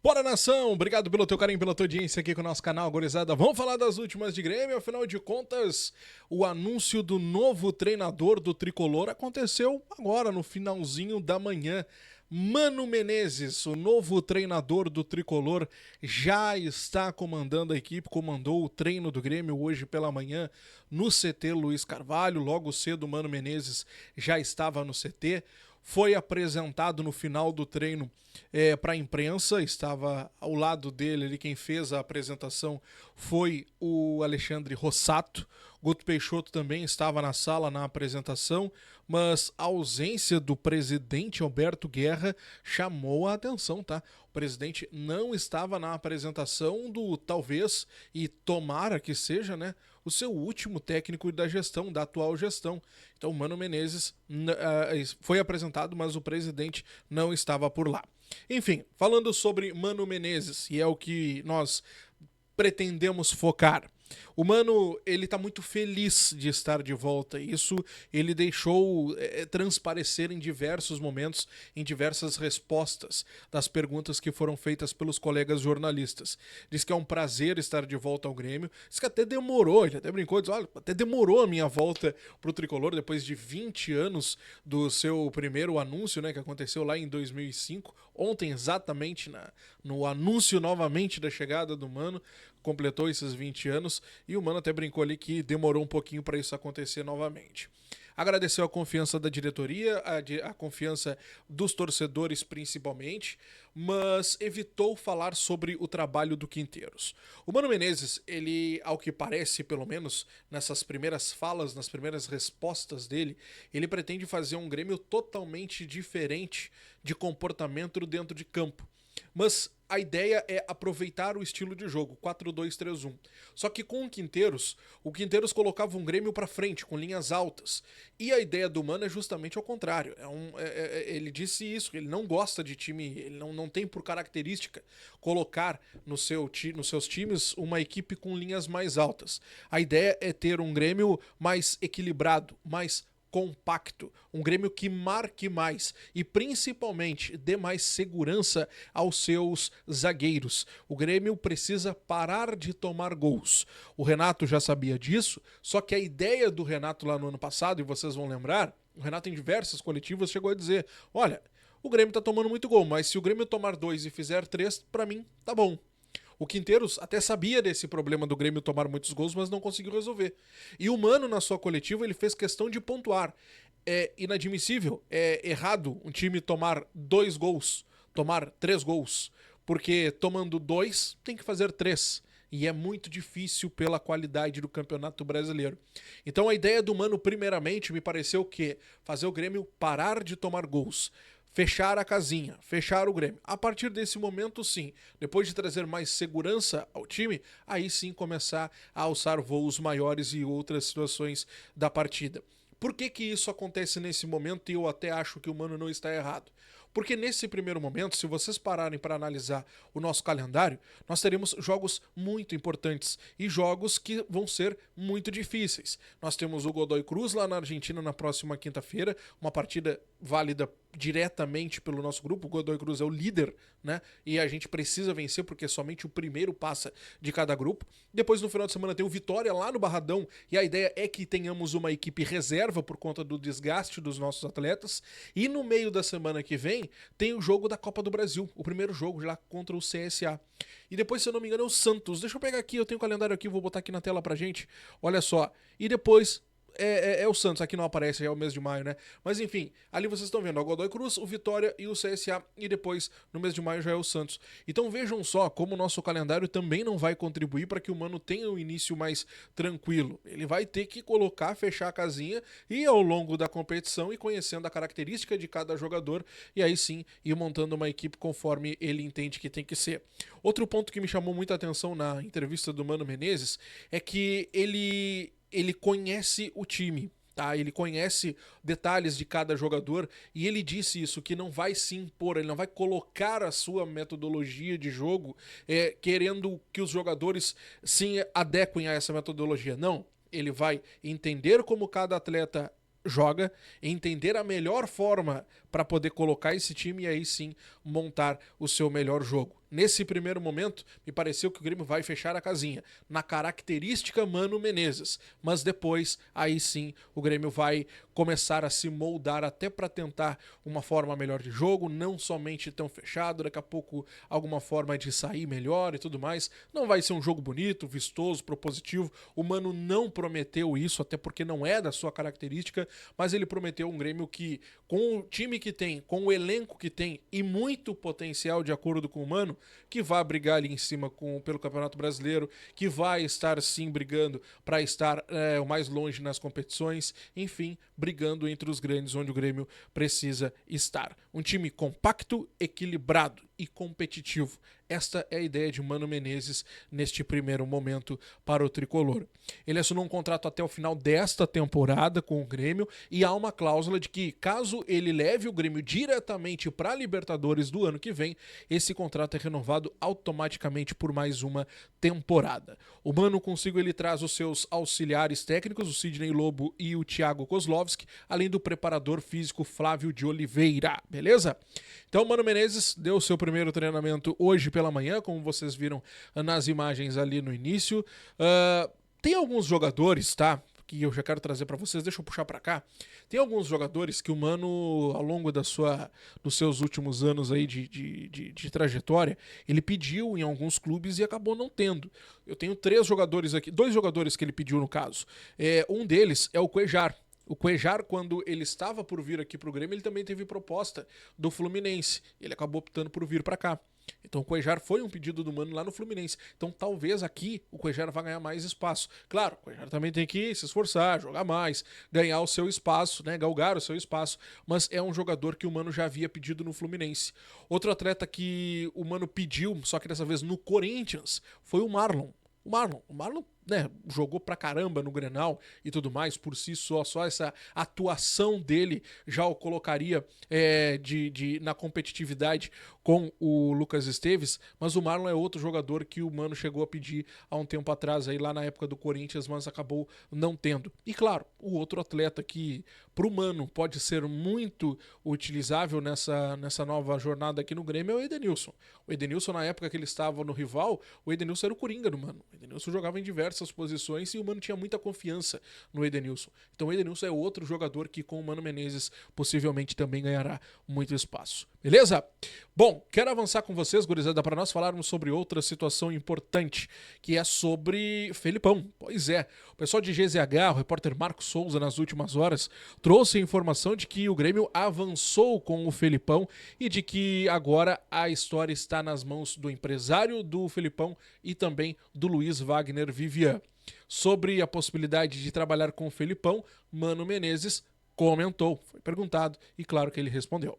Bora, nação! Obrigado pelo teu carinho, pela tua audiência aqui com o nosso canal, gurizada. Vamos falar das últimas de Grêmio, afinal de contas, o anúncio do novo treinador do Tricolor aconteceu agora, no finalzinho da manhã. Mano Menezes, o novo treinador do Tricolor, já está comandando a equipe, comandou o treino do Grêmio hoje pela manhã no CT Luiz Carvalho. Logo cedo, o Mano Menezes já estava no CT. Foi apresentado no final do treino para a imprensa, estava ao lado dele, ali, quem fez a apresentação foi o Alexandre Rossato. Guto Peixoto também estava na sala na apresentação, mas a ausência do presidente Alberto Guerra chamou a atenção, tá? O presidente não estava na apresentação do talvez, e tomara que seja, né, o seu último técnico da gestão, da atual gestão. Então, o Mano Menezes foi apresentado, mas o presidente não estava por lá. Enfim, falando sobre Mano Menezes, e é o que nós pretendemos focar. O Mano, ele tá muito feliz de estar de volta. Isso ele deixou transparecer em diversos momentos, em diversas respostas das perguntas que foram feitas pelos colegas jornalistas. Diz que é um prazer estar de volta ao Grêmio. Diz que até demorou, ele até brincou, diz, olha, até demorou a minha volta pro Tricolor depois de 20 anos do seu primeiro anúncio, né, que aconteceu lá em 2005. Ontem, exatamente no anúncio novamente da chegada do Mano, completou esses 20 anos, e o Mano até brincou ali que demorou um pouquinho para isso acontecer novamente. Agradeceu a confiança da diretoria, a confiança dos torcedores principalmente, mas evitou falar sobre o trabalho do Quinteiros. O Mano Menezes, ele, ao que parece, pelo menos nessas primeiras falas, nas primeiras respostas dele, ele pretende fazer um Grêmio totalmente diferente de comportamento dentro de campo. Mas a ideia é aproveitar o estilo de jogo, 4-2-3-1. Só que com o Quinteiros colocava um Grêmio para frente, com linhas altas. E a ideia do Mano é justamente ao contrário. Ele disse isso, ele não gosta de time, ele não tem por característica colocar nos seus times uma equipe com linhas mais altas. A ideia é ter um Grêmio mais equilibrado, mais compacto, um Grêmio que marque mais e principalmente dê mais segurança aos seus zagueiros. O Grêmio precisa parar de tomar gols. O Renato já sabia disso, só que a ideia do Renato lá no ano passado, e vocês vão lembrar, o Renato em diversas coletivas chegou a dizer, olha, o Grêmio tá tomando muito gol, mas se o Grêmio tomar 2 e fizer 3, pra mim tá bom. O Quinteiros até sabia desse problema do Grêmio tomar muitos gols, mas não conseguiu resolver. E o Mano, na sua coletiva, ele fez questão de pontuar. É inadmissível, é errado um time tomar 2 gols, tomar 3 gols, porque tomando 2 tem que fazer 3. E é muito difícil pela qualidade do Campeonato Brasileiro. Então a ideia do Mano, primeiramente, me pareceu que fazer o Grêmio parar de tomar gols, fechar a casinha, fechar o Grêmio. A partir desse momento, sim, depois de trazer mais segurança ao time, aí sim começar a alçar voos maiores e outras situações da partida. Por que isso acontece nesse momento? E eu até acho que o Mano não está errado. Porque nesse primeiro momento, se vocês pararem para analisar o nosso calendário, nós teremos jogos muito importantes e jogos que vão ser muito difíceis. Nós temos o Godoy Cruz lá na Argentina na próxima quinta-feira, uma partida válida diretamente pelo nosso grupo. O Godoy Cruz é o líder, né? E a gente precisa vencer porque somente o primeiro passa de cada grupo. Depois, no final de semana, tem o Vitória lá no Barradão, e a ideia é que tenhamos uma equipe reserva por conta do desgaste dos nossos atletas. E no meio da semana que vem, tem o jogo da Copa do Brasil, o primeiro jogo lá contra o CSA. E depois, se eu não me engano, é o Santos. Deixa eu pegar aqui, eu tenho o calendário aqui, vou botar aqui na tela pra gente. Olha só. E depois é o Santos, aqui não aparece, já é o mês de maio, né? Mas enfim, ali vocês estão vendo o Godoy Cruz, o Vitória e o CSA, e depois no mês de maio já é o Santos. Então vejam só como o nosso calendário também não vai contribuir para que o Mano tenha um início mais tranquilo. Ele vai ter que colocar, fechar a casinha e ao longo da competição e conhecendo a característica de cada jogador, e aí sim ir montando uma equipe conforme ele entende que tem que ser. Outro ponto que me chamou muita atenção na entrevista do Mano Menezes é que ele conhece o time, tá? Ele conhece detalhes de cada jogador e ele disse isso, que não vai se impor, ele não vai colocar a sua metodologia de jogo querendo que os jogadores se adequem a essa metodologia. Não, ele vai entender como cada atleta joga, entender a melhor forma para poder colocar esse time e aí sim montar o seu melhor jogo. nesse primeiro momento, me pareceu que o Grêmio vai fechar a casinha na característica Mano Menezes, mas depois, aí sim, o Grêmio vai começar a se moldar até para tentar uma forma melhor de jogo, não somente tão fechado, daqui a pouco alguma forma de sair melhor e tudo mais. Não vai ser um jogo bonito, vistoso, propositivo. O Mano não prometeu isso, até porque não é da sua característica, mas ele prometeu um Grêmio que, com o time que tem, com o elenco que tem e muito potencial de acordo com o Mano, que vai brigar ali em cima pelo Campeonato Brasileiro, que vai estar sim brigando para estar o mais longe nas competições, enfim, brigando entre os grandes onde o Grêmio precisa estar. Um time compacto, equilibrado e competitivo. Esta é a ideia de Mano Menezes neste primeiro momento para o Tricolor. Ele assinou um contrato até o final desta temporada com o Grêmio e há uma cláusula de que, caso ele leve o Grêmio diretamente para a Libertadores do ano que vem, esse contrato é renovado automaticamente por mais uma temporada. O Mano consigo ele traz os seus auxiliares técnicos, o Sidney Lobo e o Thiago Kozlovski, além do preparador físico Flávio de Oliveira, beleza? Então o Mano Menezes deu o seu primeiro treinamento hoje pela manhã, como vocês viram nas imagens ali no início. Tem alguns jogadores, tá? Que eu já quero trazer para vocês, deixa eu puxar para cá. Tem alguns jogadores que o Mano, ao longo dos seus últimos anos aí de trajetória, ele pediu em alguns clubes e acabou não tendo. Eu tenho dois jogadores que ele pediu no caso. Um deles é o Cuejar. O Cuejar, quando ele estava por vir aqui pro Grêmio, ele também teve proposta do Fluminense. Ele acabou optando por vir para cá. Então o Cuejar foi um pedido do Mano lá no Fluminense. Então talvez aqui o Cuejar vá ganhar mais espaço. Claro, o Cuejar também tem que se esforçar, jogar mais, ganhar o seu espaço, né, galgar o seu espaço. Mas é um jogador que o Mano já havia pedido no Fluminense. Outro atleta que o Mano pediu, só que dessa vez no Corinthians, foi o Marlon. O Marlon, né, jogou pra caramba no Grenal e tudo mais, por si só essa atuação dele já o colocaria na competitividade com o Lucas Esteves, mas o Marlon é outro jogador que o Mano chegou a pedir há um tempo atrás, aí lá na época do Corinthians, mas acabou não tendo. E claro, o outro atleta que pro Mano pode ser muito utilizável nessa nova jornada aqui no Grêmio é o Edenilson. O Edenilson, na época que ele estava no rival, o Edenilson era o coringa do Mano. O Edenilson jogava em diversas posições e o Mano tinha muita confiança no Edenilson. Então o Edenilson é outro jogador que com o Mano Menezes possivelmente também ganhará muito espaço. Beleza? Bom, quero avançar com vocês, gurizada, para nós falarmos sobre outra situação importante, que é sobre Felipão. Pois é, o pessoal de GZH, o repórter Marcos Souza, nas últimas horas, trouxe a informação de que o Grêmio avançou com o Felipão e de que agora a história está nas mãos do empresário do Felipão e também do Luiz Wagner Vivian. Sobre a possibilidade de trabalhar com o Felipão, Mano Menezes comentou, foi perguntado e claro que ele respondeu.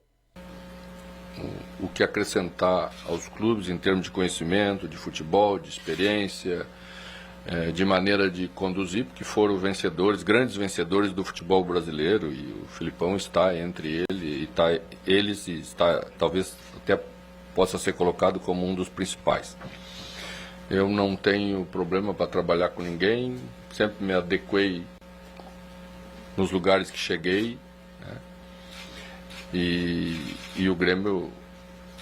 O que acrescentar aos clubes em termos de conhecimento, de futebol, de experiência, de maneira de conduzir, porque foram vencedores, grandes vencedores do futebol brasileiro, e o Felipão está entre eles e está, talvez até possa ser colocado como um dos principais. Eu não tenho problema para trabalhar com ninguém, sempre me adequei nos lugares que cheguei, né? E o Grêmio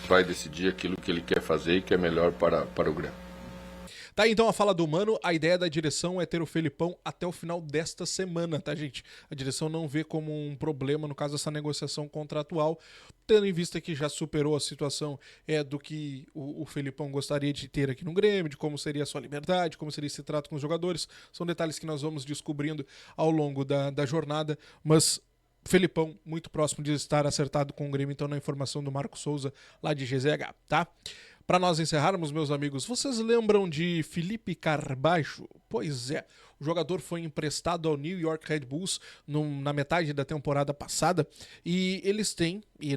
vai decidir aquilo que ele quer fazer e que é melhor para o Grêmio. Tá, então a fala do Mano, a ideia da direção é ter o Felipão até o final desta semana, tá, gente? A direção não vê como um problema, no caso dessa negociação contratual, tendo em vista que já superou a situação do que o Felipão gostaria de ter aqui no Grêmio, de como seria a sua liberdade, como seria esse trato com os jogadores. São detalhes que nós vamos descobrindo ao longo da jornada, mas Felipão muito próximo de estar acertado com o Grêmio, então na informação do Marcos Souza, lá de GZH, tá? Para nós encerrarmos, meus amigos, vocês lembram de Felipe Carbajo? Pois é, o jogador foi emprestado ao New York Red Bulls na metade da temporada passada e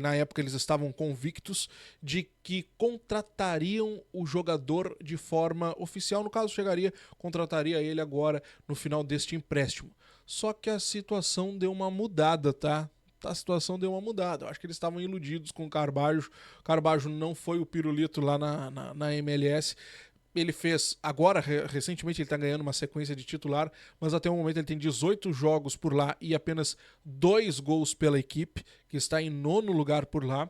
na época eles estavam convictos de que contratariam o jogador de forma oficial, no caso contrataria ele agora no final deste empréstimo. Só que a situação deu uma mudada, tá? A situação deu uma mudada. Eu acho que eles estavam iludidos com o Carbajo. O Carbajo não foi o pirulito lá na MLS. ele fez, agora, recentemente, ele tá ganhando uma sequência de titular, mas até o momento ele tem 18 jogos por lá e apenas 2 gols pela equipe, que está em 9º lugar por lá.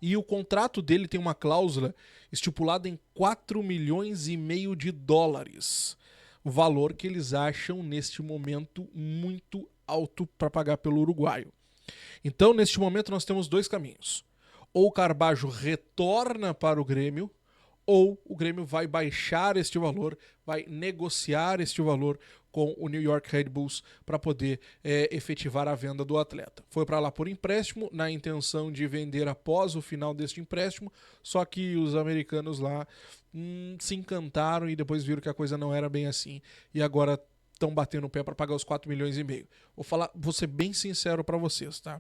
E o contrato dele tem uma cláusula estipulada em 4,5 milhões de dólares. O valor que eles acham, neste momento, muito alto para pagar pelo uruguaio. Então, neste momento, nós temos 2 caminhos. Ou o Carbajo retorna para o Grêmio, ou o Grêmio vai baixar este valor, vai negociar este valor com o New York Red Bulls para poder efetivar a venda do atleta. Foi para lá por empréstimo, na intenção de vender após o final deste empréstimo, só que os americanos lá se encantaram e depois viram que a coisa não era bem assim, e agora estão batendo o pé para pagar os 4,5 milhões. Vou ser bem sincero para vocês, tá?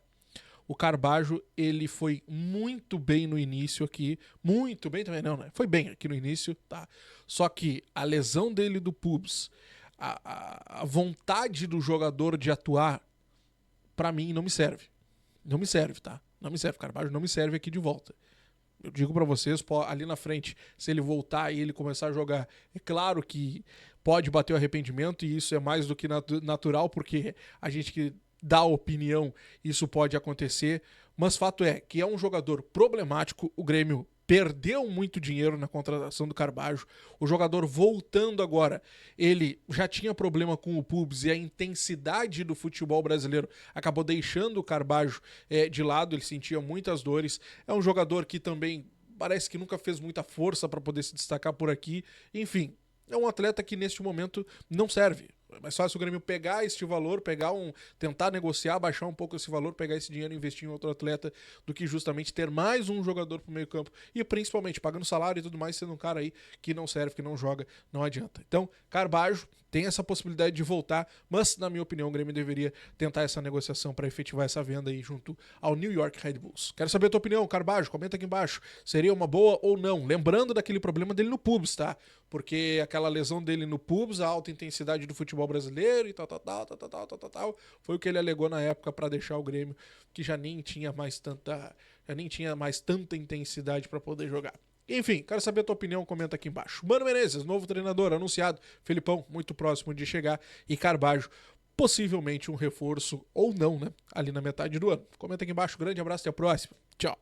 O Carbajo, ele foi muito bem no início aqui. Muito bem também, não, né? Foi bem aqui no início, tá? Só que a lesão dele do pubis, a vontade do jogador de atuar, pra mim, não me serve. Não me serve, tá? Não me serve. O Carbajo não me serve aqui de volta. Eu digo pra vocês, ali na frente, se ele voltar e ele começar a jogar, é claro que pode bater o arrependimento, e isso é mais do que natural, porque a gente que dá opinião, isso pode acontecer, mas fato é que é um jogador problemático. O Grêmio perdeu muito dinheiro na contratação do Carbajo. O jogador voltando agora, ele já tinha problema com o pubis e a intensidade do futebol brasileiro acabou deixando o Carbajo de lado, ele sentia muitas dores. É um jogador que também parece que nunca fez muita força para poder se destacar por aqui. Enfim, é um atleta que neste momento não serve. É mais fácil o Grêmio pegar este valor, tentar negociar, baixar um pouco esse valor, pegar esse dinheiro e investir em outro atleta, do que justamente ter mais um jogador pro meio campo, e principalmente pagando salário e tudo mais, sendo um cara aí que não serve, que não joga, não adianta. Então, Carbajo tem essa possibilidade de voltar, mas na minha opinião o Grêmio deveria tentar essa negociação para efetivar essa venda aí junto ao New York Red Bulls. Quero saber a tua opinião, Carbajo, comenta aqui embaixo, seria uma boa ou não? Lembrando daquele problema dele no pubis, tá? Porque aquela lesão dele no pubis, a alta intensidade do futebol brasileiro e tal, foi o que ele alegou na época para deixar o Grêmio, que já nem tinha mais tanta intensidade para poder jogar. Enfim, quero saber a tua opinião, comenta aqui embaixo. Mano Menezes, novo treinador anunciado, Felipão muito próximo de chegar, e Carbajo possivelmente um reforço ou não, né, ali na metade do ano. Comenta aqui embaixo, grande abraço, até a próxima, tchau.